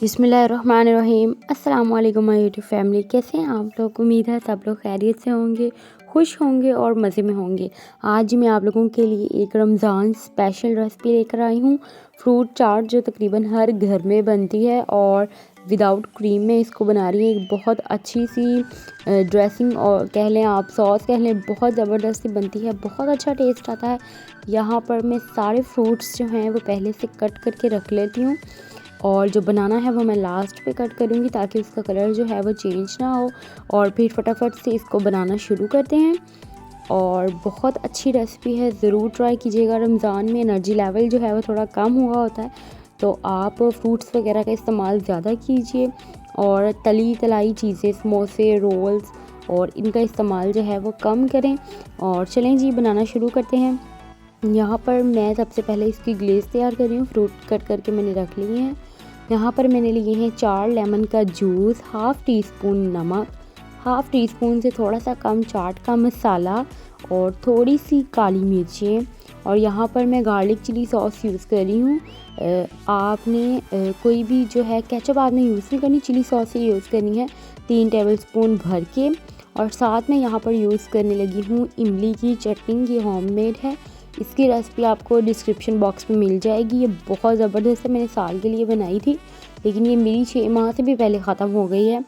बिस्मिल्लाहिर्रहमानिर्रहीम। अस्सलाम वालेकुम माय यूट्यूब फैमिली। कैसे हैं आप लोग? उम्मीद है सब लोग खैरियत से होंगे, खुश होंगे और मज़े में होंगे। आज मैं आप लोगों के लिए एक रमज़ान स्पेशल रेसिपी लेकर आई हूँ, फ्रूट चाट, जो तकरीबन हर घर में बनती है और विदाउट क्रीम में इसको बना रही है। एक बहुत अच्छी सी ड्रेसिंग और कह लें आप सॉस कह लें, बहुत ज़बरदस्ती बनती है, बहुत अच्छा टेस्ट आता है। यहाँ पर मैं सारे फ्रूट्स जो हैं वो पहले से कट करके रख लेती हूँ और जो बनाना है वो मैं लास्ट पे कट करूँगी ताकि उसका कलर जो है वो चेंज ना हो। और फिर फटाफट से इसको बनाना शुरू करते हैं। और बहुत अच्छी रेसिपी है, ज़रूर ट्राई कीजिएगा। रमज़ान में एनर्जी लेवल जो है वो थोड़ा कम हुआ होता है, तो आप फ्रूट्स वगैरह का इस्तेमाल ज़्यादा कीजिए और तली तलाई चीज़ें, समोसे, रोल्स और इनका इस्तेमाल जो है वो कम करें। और चलें जी, बनाना शुरू करते हैं। यहाँ पर मैं सबसे पहले इसकी ग्लेज़ तैयार कर रही हूँ। फ्रूट कट करके मैंने रख लिए हैं। यहाँ पर मैंने लिए हैं 4 लेमन का जूस, हाफ़ टी स्पून नमक, हाफ़ टी स्पून से थोड़ा सा कम चाट का मसाला और थोड़ी सी काली मिर्चें। और यहाँ पर मैं गार्लिक चिली सॉस यूज़ कर रही हूँ। आपने कोई भी जो है केचप आपने यूज़ नहीं करनी, चिली सॉस ही यूज़ करनी है 3 टेबलस्पून भर के। और साथ में यहाँ पर यूज़ करने लगी हूँ इमली की चटनी, ये होममेड है। इसकी रेसिपी आपको डिस्क्रिप्शन बॉक्स में मिल जाएगी। ये बहुत ज़बरदस्त है, मैंने साल के लिए बनाई थी, लेकिन ये मेरी 6 माह से भी पहले ख़त्म हो गई है।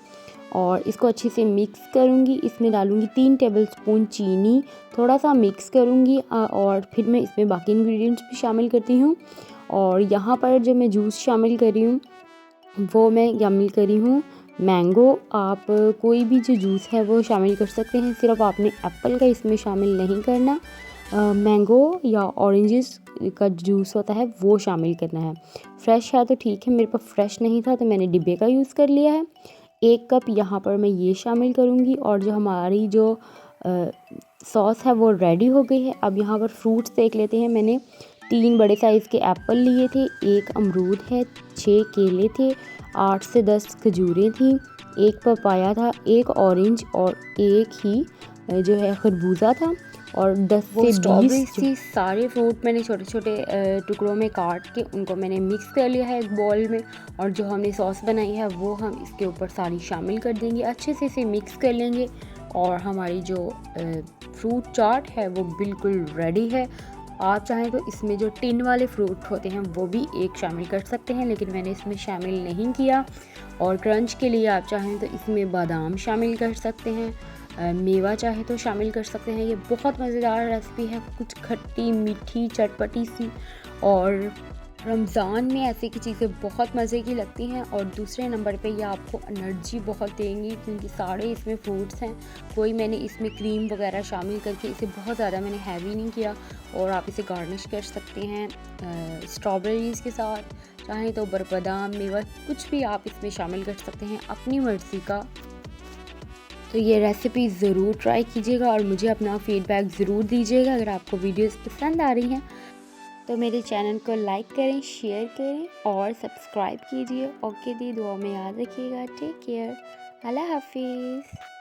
और इसको अच्छे से मिक्स करूँगी। इसमें डालूँगी 3 टेबलस्पून चीनी, थोड़ा सा मिक्स करूँगी और फिर मैं इसमें बाकी इंग्रेडिएंट्स भी शामिल करती हूँ। और यहाँ पर जो मैं जूस शामिल कर रही हूँ वो मैं शामिल कर रही हूँ मैंगो। आप कोई भी जो जूस है वो शामिल कर सकते हैं, सिर्फ आपने एप्पल का इसमें शामिल नहीं करना। मैंगो या ऑरेंजेस का जूस होता है वो शामिल करना है। फ्रेश है तो ठीक है, मेरे पास फ्रेश नहीं था तो मैंने डिब्बे का यूज़ कर लिया है। 1 कप यहाँ पर मैं ये शामिल करूँगी। और जो हमारी जो सॉस है वो रेडी हो गई है। अब यहाँ पर फ्रूट्स देख लेते हैं। मैंने 3 बड़े साइज़ के एप्पल लिए थे, 1 अमरूद है, 6 केले थे, 8 से 10 खजूरें थी, 1 पपाया था, 1 ऑरेंज और 1 ही जो है खरबूजा था। और 10 से 20 सारे फ्रूट मैंने छोटे छोटे टुकड़ों में काट के उनको मैंने मिक्स कर लिया है एक बॉल में। और जो हमने सॉस बनाई है वो हम इसके ऊपर सारी शामिल कर देंगे, अच्छे से इसे मिक्स कर लेंगे। और हमारी जो फ्रूट चाट है वो बिल्कुल रेडी है। आप चाहें तो इसमें जो टिन वाले फ्रूट होते हैं वो भी 1 शामिल कर सकते हैं, लेकिन मैंने इसमें शामिल नहीं किया। और क्रंच के लिए आप चाहें तो इसमें बादाम शामिल कर सकते हैं, मेवा चाहे तो शामिल कर सकते हैं। ये बहुत मज़ेदार रेसिपी है, कुछ खट्टी मीठी चटपटी सी। और रमज़ान में ऐसे की चीज़ें बहुत मज़े की लगती हैं। और दूसरे नंबर पे ये आपको एनर्जी बहुत देंगी क्योंकि सारे इसमें फ्रूट्स हैं। कोई मैंने इसमें क्रीम वगैरह शामिल करके इसे बहुत ज़्यादा मैंने हैवी नहीं किया। और आप इसे गार्निश कर सकते हैं स्ट्रॉबेरीज़ के साथ, चाहें तो बरबदाम, मेवा, कुछ भी आप इसमें शामिल कर सकते हैं अपनी मर्ज़ी का। तो ये रेसिपी ज़रूर ट्राई कीजिएगा और मुझे अपना फ़ीडबैक ज़रूर दीजिएगा। अगर आपको वीडियोस पसंद आ रही हैं तो मेरे चैनल को लाइक करें, शेयर करें और सब्सक्राइब कीजिए। ओके दी, दुआ में याद रखिएगा। टेक केयर, अल्लाह हाफिज़।